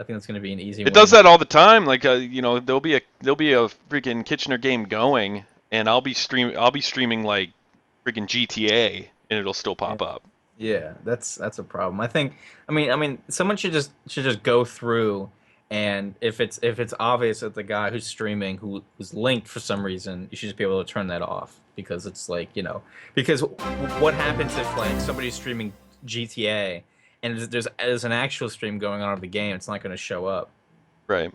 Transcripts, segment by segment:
I think that's going to be an easy It does win. that all the time. Like you know, there'll be a freaking Kitchener game going, and I'll be streaming like freaking GTA, and it'll still Yeah. pop up. Yeah, that's a problem. I mean, someone should just go through, and if it's obvious that the guy who's streaming who's linked for some reason, you should just be able to turn that off because it's like, because what happens if like somebody's streaming GTA and there's an actual stream going on of the game, it's not going to show up. Right.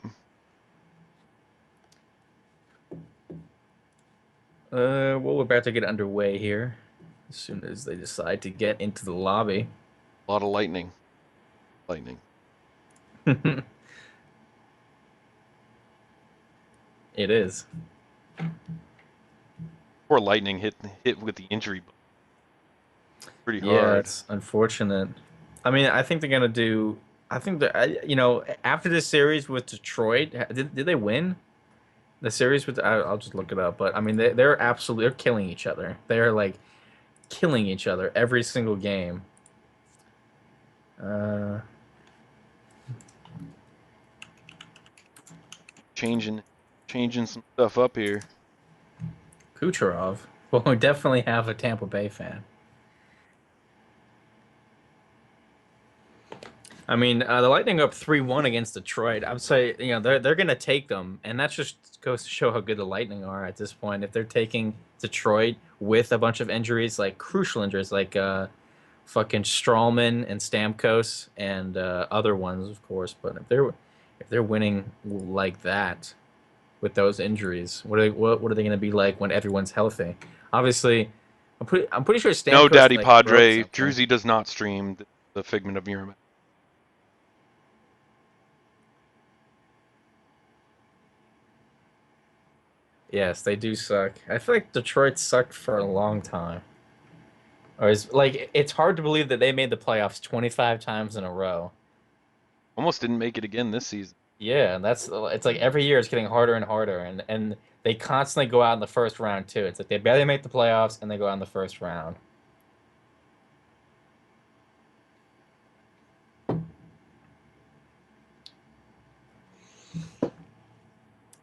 Well, we're about to get underway here as soon as they decide to get into the lobby. A lot of lightning. Lightning. It is. Poor lightning hit with the injury pretty Yeah, hard. it's unfortunate. I mean, I think they're gonna do. I think that after this series with Detroit, did they win the series with? I'll just look it up. But I mean, they're killing each other. They're like killing each other every single game. Uh, Changing some stuff up here. Kucherov. Well, we definitely have a Tampa Bay fan. I mean, the Lightning are up 3-1 against Detroit. I would say, they're gonna take them, and that just goes to show how good the Lightning are at this point. If they're taking Detroit with a bunch of injuries, like crucial injuries, like fucking Strawman and Stamkos and other ones, of course. But if they're winning like that with those injuries, what are they gonna be like when everyone's healthy? Obviously, I'm pretty sure No, Stamkos Daddy like broke Padre. something. Druzy does not stream the Figment of your imagination. Yes, they do suck. I feel like Detroit sucked for a long time. Or is like it's hard to believe that they made the playoffs 25 times in a row. Almost didn't make it again this season. Yeah, that's it's like every year it's getting harder and harder, and they constantly go out in the first round too. It's like they barely make the playoffs and they go out in the first round.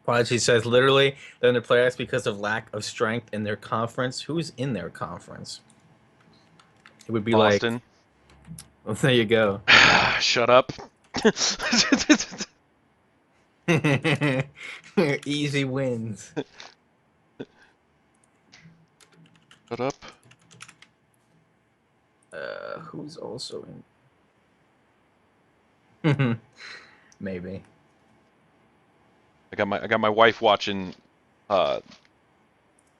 Prodigy says literally they're in the playoffs because of lack of strength in their conference. Who's in their conference? It would be like, Boston. well, there you go. Shut up. Easy wins. Shut up. Who's also in? Maybe. I got my wife watching uh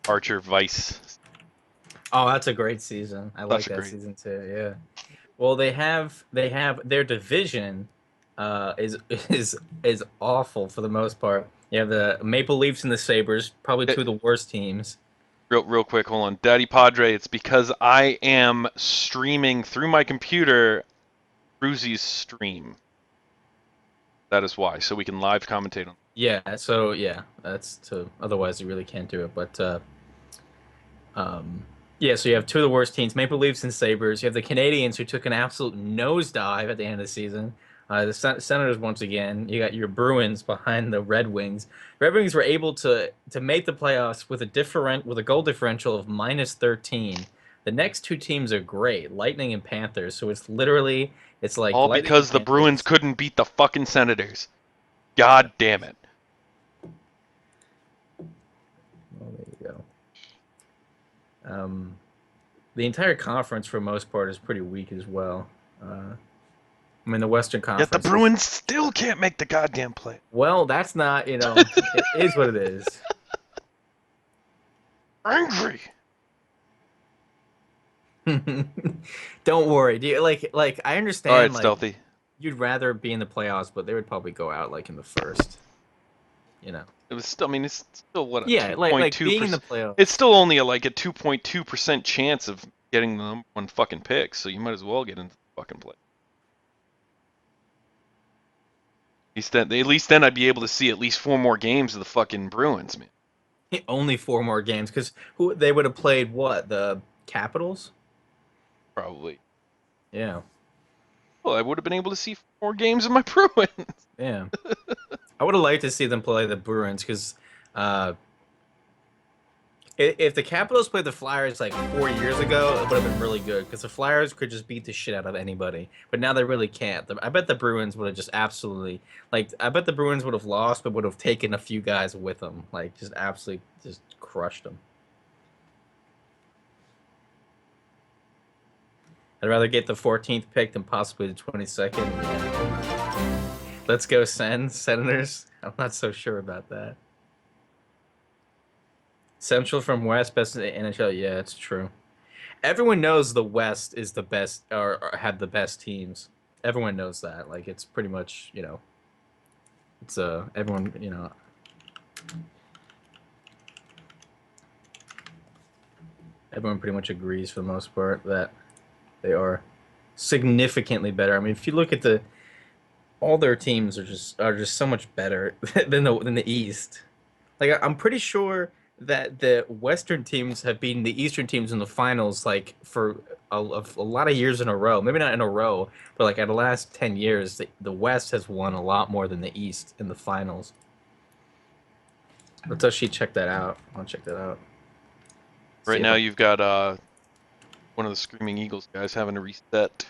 Archer Vice. Oh, that's a great season. I like Such a that great. season too. Yeah. Well, they have their division is is awful for the most part. You have the Maple Leafs and the Sabres, probably Eh, two of the worst teams. real quick, hold on. Daddy Padre, it's because I am streaming through my computer Bruzy's stream. That is why. So we can live commentate on. Yeah, so yeah, that's to otherwise you really can't do it. But yeah, so you have two of the worst teams, Maple Leafs and Sabres. You have the Canadians who took an absolute nosedive at the end of the season. The Senators once again. You got your Bruins behind the Red Wings. Red Wings were able to make the playoffs with a goal differential of -13. The next two teams are great, Lightning and Panthers. So it's like All Lightning and because the Bruins Panthers. couldn't beat the fucking Senators. God damn it. Oh, there you go. The entire conference for the most part is pretty weak as well. I mean, the Western Yet the Conference is, Bruins still can't make the goddamn play. well, that's not, it is what it is. Angry. Don't worry. Do you, like I All understand right, like Stealthy. you'd rather be in the playoffs, but they would probably go out like in the first, you know. It was still. I mean, it's still what a Yeah, two point like two being in the percent. playoff. It's still only like a 2.2% chance of getting the number one fucking pick. So you might as well get into the fucking play. At least then I'd be able to see at least 4 more games of the fucking Bruins, man. Only four more games because who they would have played what? The Capitals? Probably. Yeah. Well, I would have been able to see 4 games of my Bruins. Yeah. I would have liked to see them play the Bruins because if the Capitals played the Flyers like 4 years ago, it would have been really good because the Flyers could just beat the shit out of anybody. But now they really can't. I bet the Bruins would have just absolutely like. I bet the Bruins would have lost, but would have taken a few guys with them, like just absolutely just crushed them. I'd rather get the 14th pick than possibly the 22nd. Yeah. Let's go, Senators. I'm not so sure about that. Central from West, best in the NHL. Yeah, it's true. Everyone knows the West is the best, or have the best teams. Everyone knows that. Like it's pretty much, it's everyone, everyone pretty much agrees for the most part that they are significantly better. I mean, if you look at all their teams are just so much better than the East. Like I'm pretty sure that the Western teams have beaten the Eastern teams in the finals like for a lot of years in a row. Maybe not in a row, but like at the last 10 years, the West has won a lot more than the East in the finals. Let's actually check that out. I'll check that out. Right See now, if you've got one of the Screaming Eagles guys having to reset.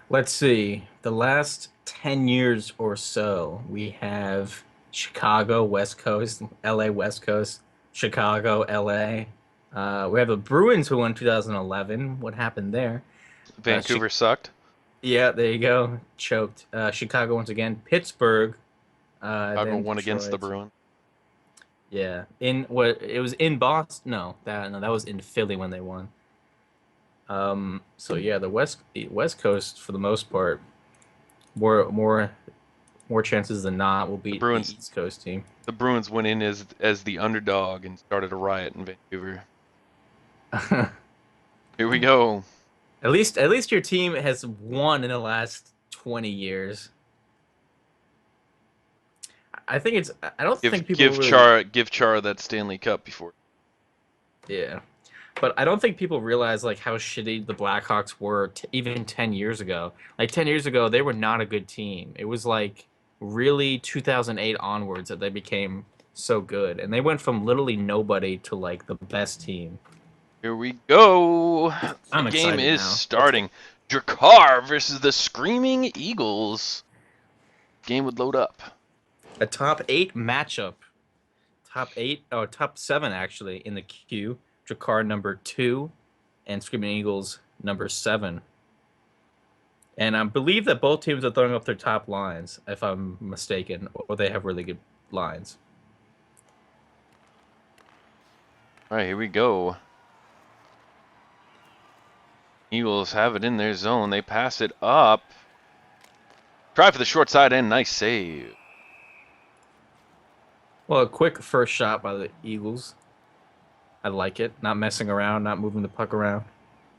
Let's see. The last 10 years or so, we have Chicago, West Coast, LA, West Coast, Chicago, LA. We have the Bruins who won 2011. What happened there? Vancouver sucked. Yeah, there you go. Choked. Chicago once again. Pittsburgh. Chicago Then won against the Detroit. Bruins. Yeah. In what it was in Boston. No, that was in Philly when they won. So yeah, the West Coast for the most part, more chances than not will beat the East Coast team. The Bruins went in as the underdog and started a riot in Vancouver. Here we go. At least your team has won in the last 20 years. I think it's. I don't think people give Chara that Stanley Cup before. Yeah, but I don't think people realize like how shitty the Blackhawks were even 10 years ago. Like 10 years ago, they were not a good team. It was like really 2008 onwards that they became so good, and they went from literally nobody to like the best team. Here we go. I'm the game is now. starting. Drakkar versus the Screaming Eagles. Game would load up. A top 8 matchup. Top 7 actually in the queue. Drakkar number 2 and Screaming Eagles number 7. And I believe that both teams are throwing up their top lines, if I'm mistaken, or they have really good lines. All right, here we go. Eagles have it in their zone. They pass it up. Try for the short side and nice save. Well, a quick first shot by the Eagles. I like it. Not messing around, not moving the puck around.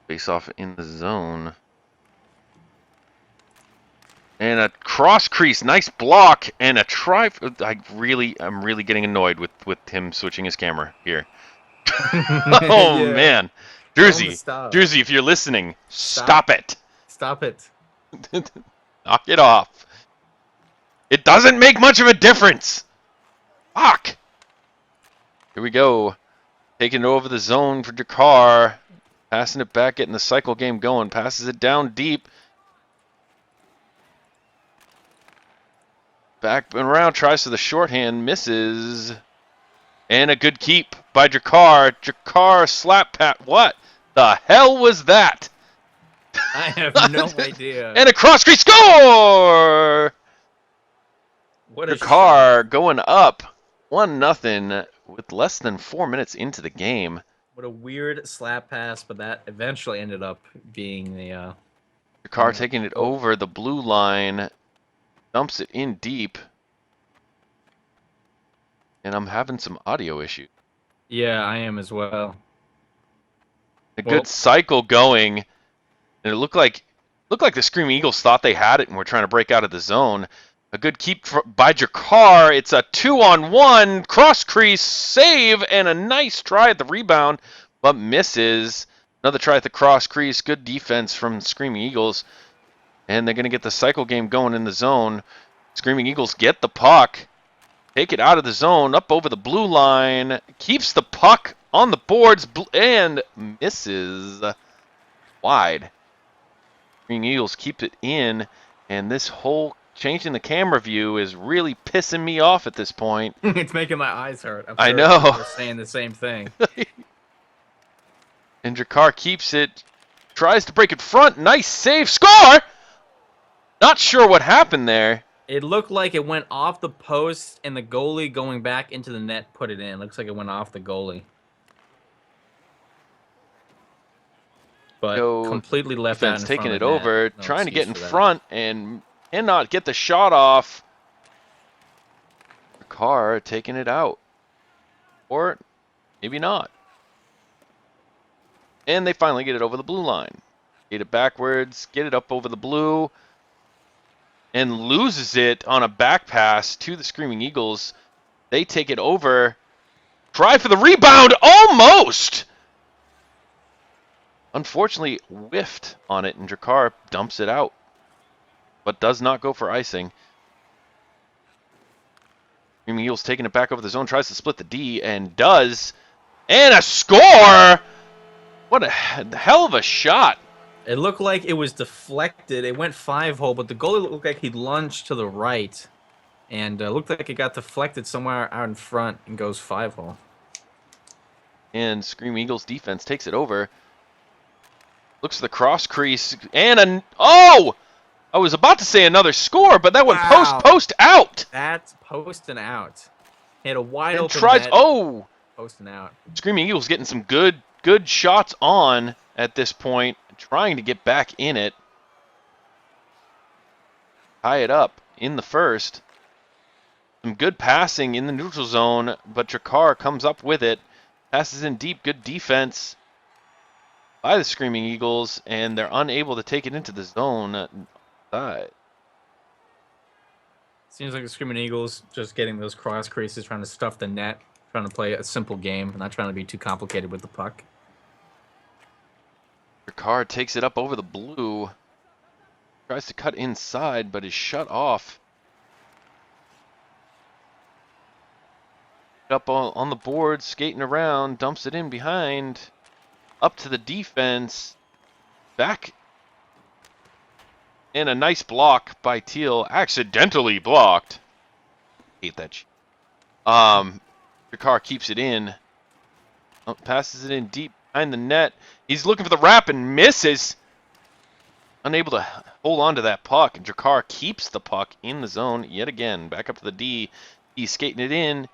Face off in the zone. And a cross crease, nice block, and a try. I'm really getting annoyed with him switching his camera here. Oh yeah. Man, Druzy, if you're listening, stop it. Stop it. Knock it off. It doesn't make much of a difference. Fuck. Here we go. Taking it over the zone for Drakkar. Passing it back, getting the cycle game going. Passes it down deep. Back and around, tries for the shorthand, misses. And a good keep by Drakkar. Drakkar slap pat. What the hell was that? I have no idea. And a cross crease score! What a Drakkar going up 1-0 with less than 4 minutes into the game. What a weird slap pass, but that eventually ended up being the Drakkar taking it over the blue line. Dumps it in deep. And I'm having some audio issues. Yeah, I am as well. A good Well, cycle going, and it looked like the Screaming Eagles thought they had it and were trying to break out of the zone. A good keep by Jakar. It's a 2-on-1 cross crease save and a nice try at the rebound, but misses. Another try at the cross crease. Good defense from Screaming Eagles, and they're going to get the cycle game going in the zone. Screaming Eagles get the puck, take it out of the zone, up over the blue line, keeps the puck on the boards, and misses wide. Green Eagles keep it in, and this whole changing the camera view is really pissing me off at this point. it's making my eyes hurt. I'm I sure know. people are saying the same thing. And Jakar keeps it, tries to break it front. Nice save, score! Not sure what happened there. It looked like it went off the post, and the goalie going back into the net put it in. Looks like it went off the goalie. But So completely left out defense in taking front it of the net. over, No trying to get excuse in for that. front, and cannot get the shot off. Jakar taking it out. Or maybe not. And they finally get it over the blue line. Get it backwards, get it up over the blue, and loses it on a back pass to the Screaming Eagles. They take it over. Try for the rebound, almost! Unfortunately, whiffed on it, and Jakar dumps it out, but does not go for icing. Screaming Eagles taking it back over the zone, tries to split the D, and does. And a score! What a hell of a shot. It looked like it was deflected. It went 5-hole, but the goalie looked like he lunged to the right. And looked like it got deflected somewhere out in front and goes 5-hole. And Screaming Eagles defense takes it over. Looks for the cross crease, and oh! I was about to say another score, but that went post out. That's post and out. He had a wide And open tries, net, oh! post and out. Screaming Eagles getting some good shots on at this point, trying to get back in it. Tie it up in the first. Some good passing in the neutral zone, but Jakar comes up with it. Passes in deep, good defense by the Screaming Eagles, and they're unable to take it into the zone. Seems like the Screaming Eagles just getting those cross creases, trying to stuff the net, trying to play a simple game, not trying to be too complicated with the puck. Jakar takes it up over the blue. Tries to cut inside, but is shut off. Up on the board, skating around, dumps it in behind. Up to the defense. Back. And a nice block by Teal. Accidentally blocked. Hate that shit. Jakar keeps it in. Oh, passes it in deep behind the net. He's looking for the wrap and misses. Unable to hold on to that puck. And Jakar keeps the puck in the zone yet again. Back up to the D. He's skating it in.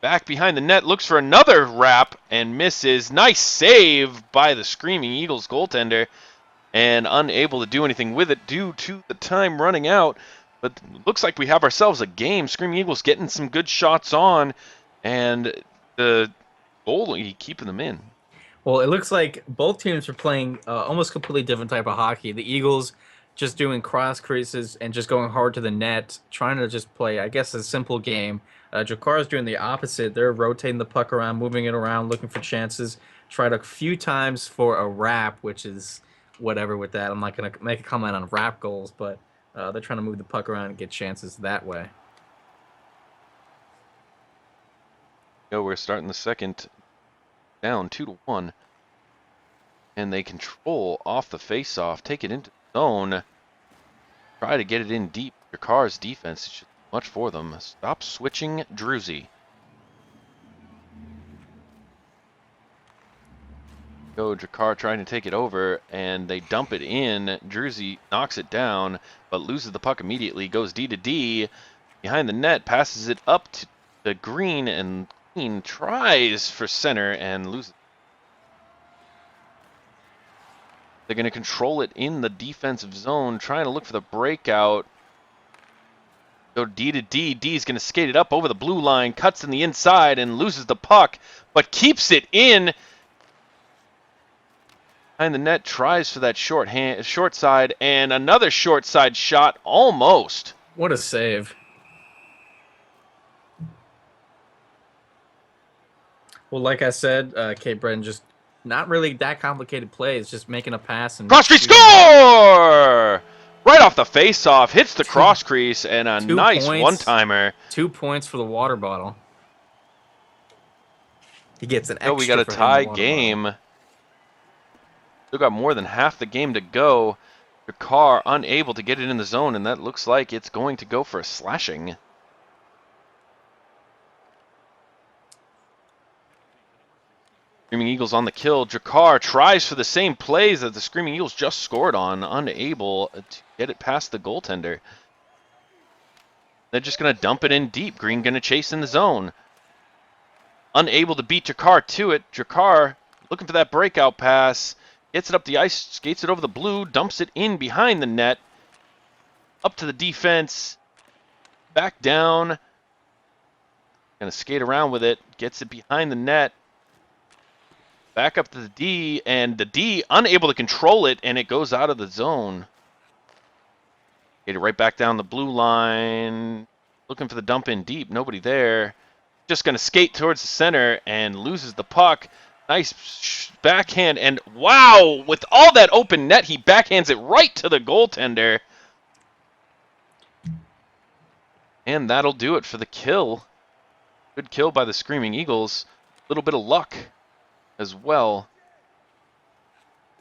Back behind the net. Looks for another wrap and misses. Nice save by the Screaming Eagles goaltender. And unable to do anything with it due to the time running out. But looks like we have ourselves a game. Screaming Eagles getting some good shots on. And the goalie keeping them in. Well, it looks like both teams are playing almost completely different type of hockey. The Eagles just doing cross creases and just going hard to the net, trying to just play, I guess, a simple game. Jakar's doing the opposite. They're rotating the puck around, moving it around, looking for chances. Tried a few times for a wrap, which is whatever with that. I'm not going to make a comment on wrap goals, but they're trying to move the puck around and get chances that way. We're starting the second down 2-1. And they control off the face-off, take it into the zone, try to get it in deep. Jakar's defense is just much for them. Stop switching, Druzy. Jakar trying to take it over, and they dump it in. Druzy knocks it down, but loses the puck immediately. Goes D to D behind the net, passes it up to the Green, and Green tries for center and loses. They're going to control it in the defensive zone, trying to look for the breakout. Go D to D. D's going to skate it up over the blue line, cuts in the inside and loses the puck, but keeps it in. Behind the net, tries for that short side, and another short side shot, almost. What a save. Well, like I said, Cape Breton just not really that complicated plays, just making a pass and Cross crease shooting. score! Right off the face-off, hits the cross crease, and a 2 nice points. one-timer. 2 points for the water bottle. He gets an So extra we got a for hitting tie the water game. bottle. Still got more than half the game to go. Jakar unable to get it in the zone, and that looks like it's going to go for a slashing. Screaming Eagles on the kill. Jakar tries for the same plays that the Screaming Eagles just scored on, unable to get it past the goaltender. They're just going to dump it in deep. Green going to chase in the zone. Unable to beat Jakar to it. Jakar looking for that breakout pass. Gets it up the ice, skates it over the blue, dumps it in behind the net. Up to the defense. Back down. Going to skate around with it. Gets it behind the net. Back up to the D, and the D unable to control it, and it goes out of the zone. Get it right back down the blue line. Looking for the dump in deep. Nobody there. Just going to skate towards the center and loses the puck. Nice backhand, and wow! With all that open net, he backhands it right to the goaltender. And that'll do it for the kill. Good kill by the Screaming Eagles. A little bit of luck as well.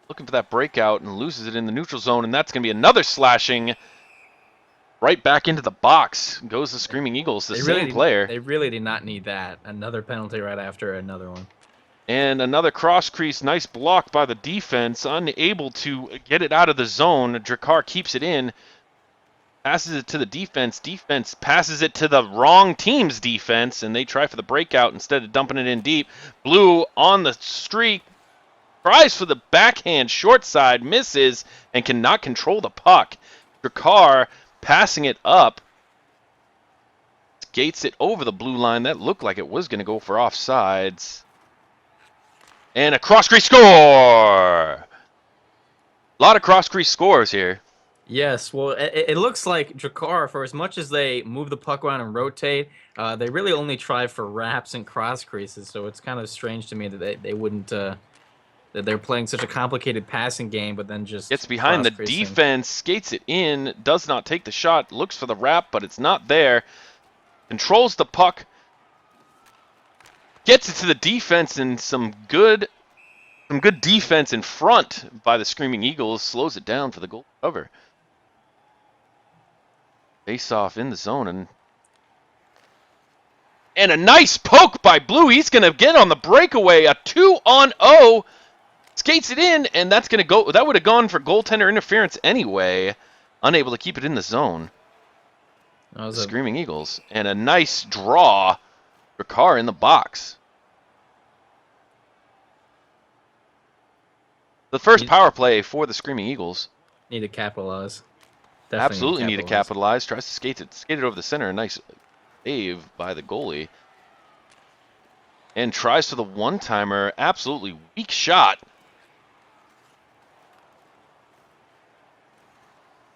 Looking for that breakout and loses it in the neutral zone, and that's going to be another slashing. Right back into the box goes the Screaming Eagles, the same player. They really did not need that. Another penalty right after another one. And another cross crease, nice block by the defense, unable to get it out of the zone. Jakar keeps it in, passes it to the defense. Defense passes it to the wrong team's defense, and they try for the breakout instead of dumping it in deep. Blue on the streak, tries for the backhand short side, misses, and cannot control the puck. Jakar passing it up, skates it over the blue line. That looked like it was going to go for offsides. And a cross-crease score! A lot of cross-crease scores here. Yes, well, it looks like Jakar, for as much as they move the puck around and rotate, they really only try for wraps and cross creases, so it's kind of strange to me that they wouldn't, that they're playing such a complicated passing game, but then just gets behind the defense, skates it in, does not take the shot, looks for the wrap, but it's not there. Controls the puck, gets it to the defense, and some good defense in front by the Screaming Eagles, slows it down for the goal cover. Face off in the zone, and a nice poke by Blue. He's going to get on the breakaway, a 2-on-0. Skates it in, and that's going to go. That would have gone for goaltender interference anyway. Unable to keep it in the zone. That was Screaming Eagles. And a nice draw for Carr in the box. The first power play for the Screaming Eagles. Need to capitalize. Absolutely need to capitalize. Tries to skate it over the center. A nice save by the goalie. And tries for the one-timer. Absolutely weak shot.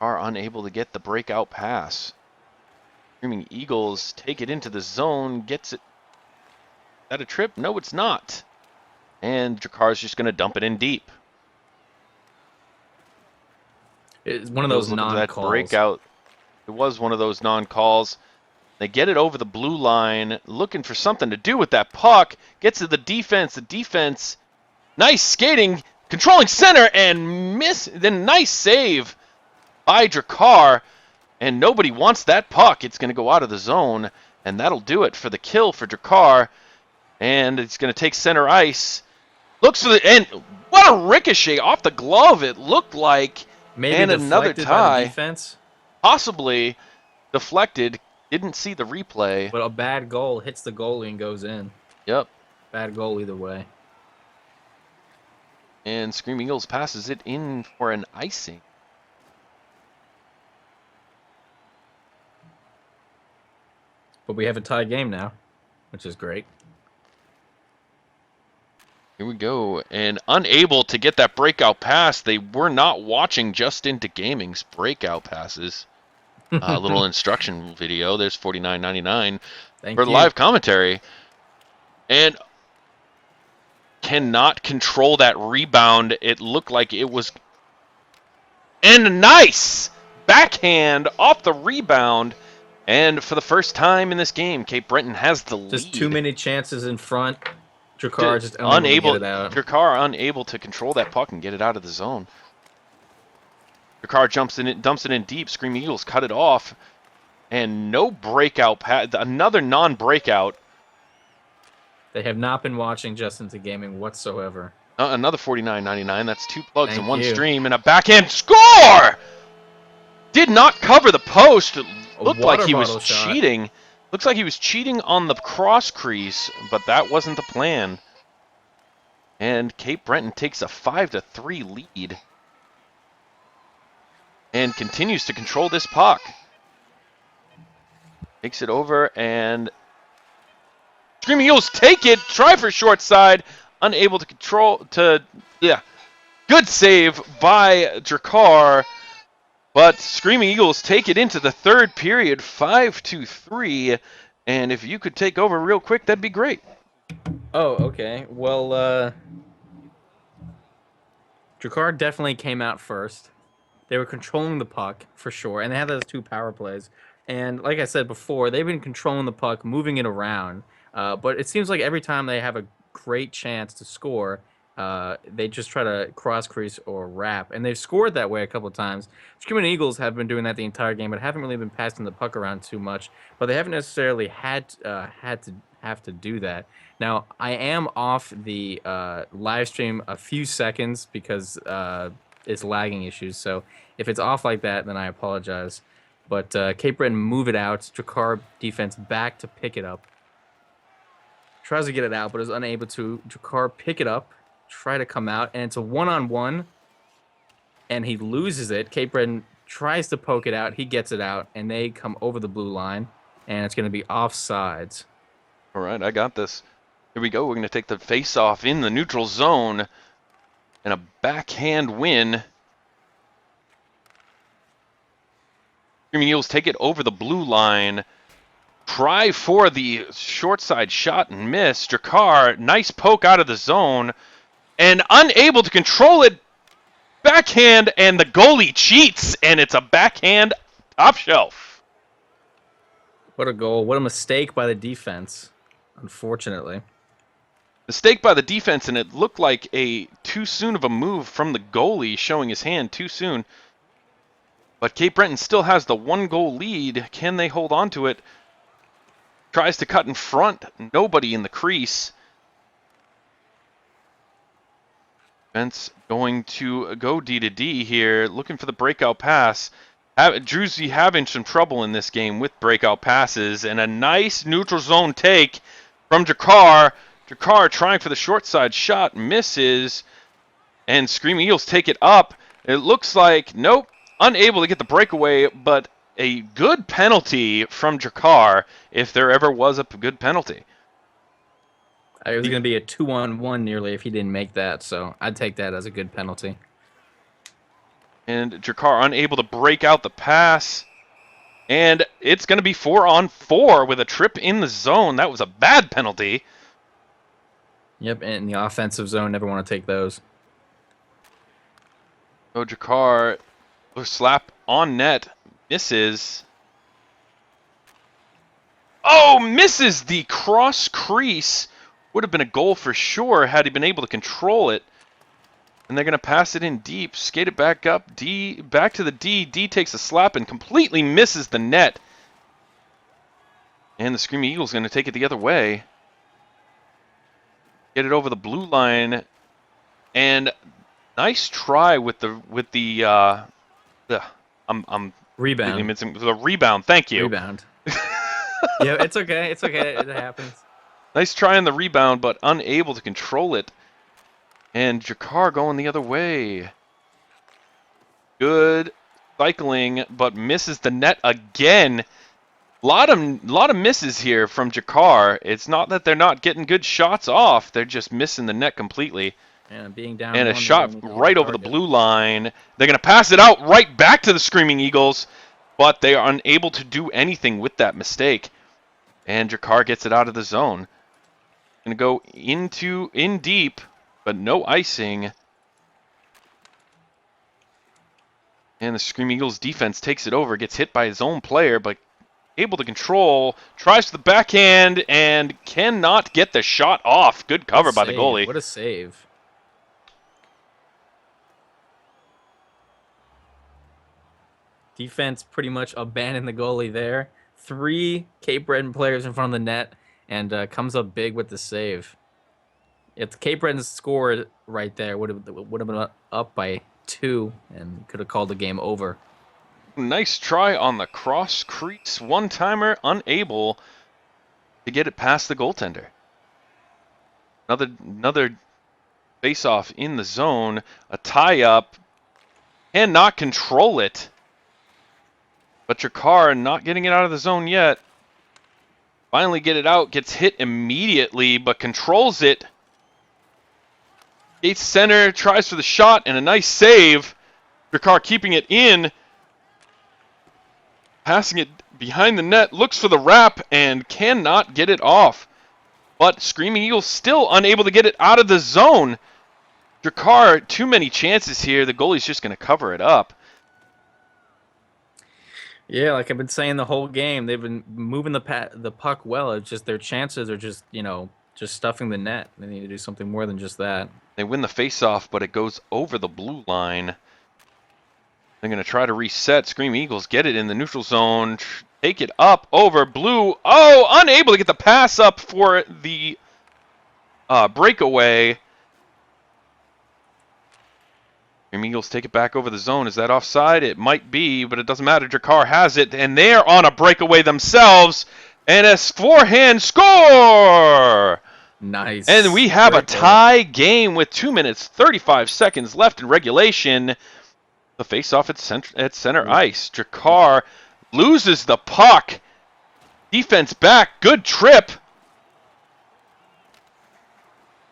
Are unable to get the breakout pass. Screaming Eagles take it into the zone. Gets it. Is that a trip? No, it's not. And Jakar's just going to dump it in deep. It's one of those non-calls. Breakout. It was one of those non-calls. They get it over the blue line, looking for something to do with that puck. Gets to the defense. The defense, nice skating, controlling center, and miss. Then nice save by Jakar, and nobody wants that puck. It's going to go out of the zone, and that'll do it for the kill for Jakar. And it's going to take center ice. Looks for the and what a ricochet off the glove it looked like. Maybe and another tie. By the defense. Possibly deflected. Didn't see the replay. But a bad goal hits the goalie and goes in. Yep. Bad goal either way. And Screaming Eagles passes it in for an icing. But we have a tie game now, which is great. Here we go. And unable to get that breakout pass, they were not watching Just Into Gaming's breakout passes. A little instruction video. There's $49.99 Thank for the you. live commentary. And cannot control that rebound. It looked like it was... And a nice backhand off the rebound. And for the first time in this game, Cape Breton has the lead. Just too many chances in front. Drakkar just unable to get it out. Drakkar unable to control that puck and get it out of the zone. Drakkar dumps it in deep. Scream Eagles cut it off. And no breakout pass. Another non-breakout. They have not been watching Just Into Gaming whatsoever. Another $49.99. That's 2 plugs Thank in one you. stream. And a backhand score! Did not cover the post. It looked like he was cheating. Looks like he was cheating on the cross crease, but that wasn't the plan. And Cape Breton takes a 5-3 lead. And continues to control this puck. Takes it over and... Screaming Eagles take it. Try for short side. Unable to control... Yeah. Good save by Drakkar. But Screaming Eagles take it into the third period, 5-3. And if you could take over real quick, that'd be great. Oh, okay. Well, Drakkar definitely came out first. They were controlling the puck, for sure. And they had those 2 power plays. And like I said before, they've been controlling the puck, moving it around. But it seems like every time they have a great chance to score, they just try to cross crease or wrap, and they've scored that way a couple of times. Screaming Eagles have been doing that the entire game, but haven't really been passing the puck around too much. But they haven't necessarily had to do that. Now I am off the live stream a few seconds because it's lagging issues. So if it's off like that, then I apologize. But Cape Breton move it out. Drakkar defense back to pick it up. Tries to get it out, but is unable to. Drakkar pick it up. Try to come out, and it's a one-on-one, and he loses it. Cape Breton tries to poke it out. He gets it out, and they come over the blue line, and it's going to be offsides. All right, I got this. Here we go. We're going to take the face-off in the neutral zone, and a backhand win. Screaming Eagles take it over the blue line. Try for the short side shot and miss. Drakkar, nice poke out of the zone. And unable to control it, backhand, and the goalie cheats, and it's a backhand top shelf. What a goal. What a mistake by the defense, unfortunately. Mistake by the defense, and it looked like a too soon of a move from the goalie, showing his hand too soon. But Cape Breton still has the 1-goal lead. Can they hold on to it? Tries to cut in front. Nobody in the crease. Defense going to go D to D here, looking for the breakout pass. Druzy having some trouble in this game with breakout passes, and a nice neutral zone take from Drakkar. Drakkar trying for the short side shot, misses, and Screaming Eagles take it up. It looks like, nope, unable to get the breakaway, but a good penalty from Drakkar, if there ever was a good penalty. It was going to be a 2-on-1 nearly if he didn't make that, so I'd take that as a good penalty. And Drakkar unable to break out the pass. And it's going to be 4-on-4 with a trip in the zone. That was a bad penalty. Yep, and in the offensive zone, never want to take those. So Drakkar, slap on net, misses. Oh, misses the cross crease. Would have been a goal for sure had he been able to control it. And they're going to pass it in deep, skate it back up, D, back to the D. D takes a slap and completely misses the net. And the Screaming Eagle's going to take it the other way. Get it over the blue line. And nice try with the Rebound. The rebound. Thank you. Rebound. Yeah, it's okay. It's okay. It happens. Nice try on the rebound, but unable to control it. And Drakkar going the other way. Good cycling, but misses the net again. Lot of misses here from Jakar. It's not that they're not getting good shots off; they're just missing the net completely. And being down And a one, they shot really need to hit right the over the target. blue line. They're gonna pass it out right back to the Screaming Eagles, but they are unable to do anything with that mistake. And Jakar gets it out of the zone. Gonna go in deep, but no icing. And the Screaming Eagles defense takes it over, gets hit by his own player, but able to control, tries the backhand, and cannot get the shot off. Good cover by the goalie. What a save. Defense pretty much abandoned the goalie there. 3 Cape Breton players in front of the net, and comes up big with the save. If Cape Breton scored right there, would have been up by 2 and could have called the game over. Nice try on the cross crease one-timer, unable to get it past the goaltender. Another face-off in the zone, a tie-up, cannot control it. But Jakar not getting it out of the zone yet. Finally get it out, gets hit immediately, but controls it. Gates center, tries for the shot, and a nice save. Jakar keeping it in. Passing it behind the net, looks for the wrap, and cannot get it off. But Screaming Eagles still unable to get it out of the zone. Jakar, too many chances here. The goalie's just going to cover it up. Yeah, like I've been saying the whole game, they've been moving the puck well. It's just their chances are just, just stuffing the net. They need to do something more than just that. They win the face-off, but it goes over the blue line. They're going to try to reset. Screaming Eagles get it in the neutral zone. Take it up over blue. Oh, unable to get the pass up for the breakaway. Screaming Eagles take it back over the zone. Is that offside? It might be, but it doesn't matter. Jakar has it, and they're on a breakaway themselves. And a forehand score! Nice. And we have Great a tie game with 2 minutes, 35 seconds left in regulation. The face-off at center ice. Jakar loses the puck. Defense back. Good trip.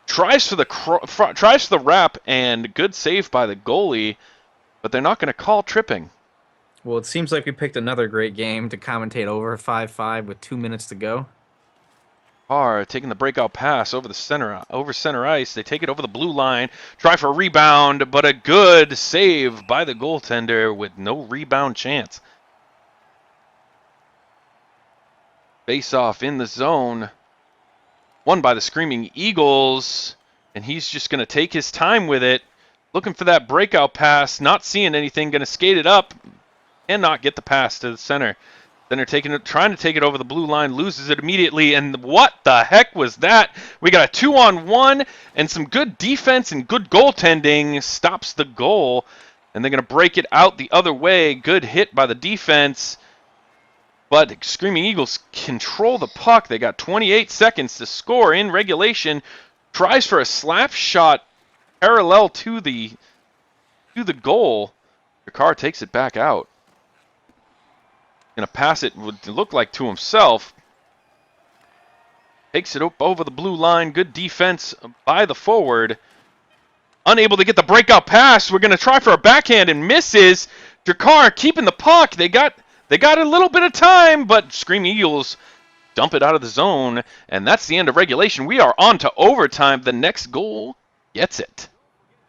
Tries for the wrap, and good save by the goalie, but they're not going to call tripping. Well, it seems like we picked another great game to commentate over 5-5 with 2 minutes to go. Are taking the breakout pass over center ice. They take it over the blue line, try for a rebound, but a good save by the goaltender with no rebound chance. Face off in the zone. Won by the Screaming Eagles, and he's just going to take his time with it. Looking for that breakout pass, not seeing anything, going to skate it up, and not get the pass to the center. Center trying to take it over the blue line, loses it immediately, and what the heck was that? We got a 2-on-1, and some good defense and good goaltending stops the goal, and they're going to break it out the other way. Good hit by the defense. But Screaming Eagles control the puck. They got 28 seconds to score in regulation. Tries for a slap shot parallel to the goal. Jakar takes it back out. Gonna pass it, would look like to himself. Takes it up over the blue line. Good defense by the forward. Unable to get the breakout pass. We're gonna try for a backhand and misses. Jakar keeping the puck. They got a little bit of time, but Screaming Eagles dump it out of the zone, and that's the end of regulation. We are on to overtime. The next goal gets it.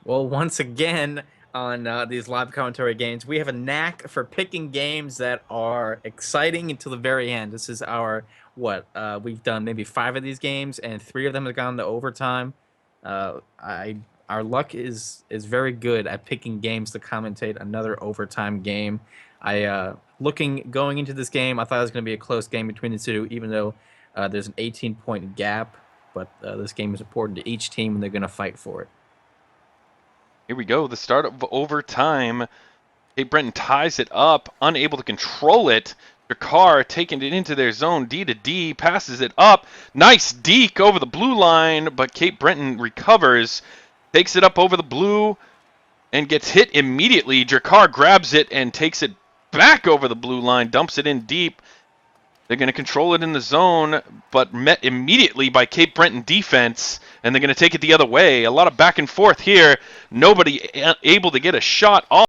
Well, once again on these live commentary games, we have a knack for picking games that are exciting until the very end. This is our, we've done maybe 5 of these games, and 3 of them have gone to overtime. Our luck is very good at picking games to commentate another overtime game. Going into this game, I thought it was going to be a close game between the two, even though there's an 18-point gap. But this game is important to each team, and they're going to fight for it. Here we go. The start of overtime. Cape Breton ties it up, unable to control it. Jakar taking it into their zone, D to D, passes it up. Nice deke over the blue line, but Cape Breton recovers, takes it up over the blue, and gets hit immediately. Jakar grabs it and takes it back over the blue line, dumps it in deep. They're going to control it in the zone, but met immediately by Cape Breton defense, and they're going to take it the other way. A lot of back and forth here. Nobody able to get a shot off.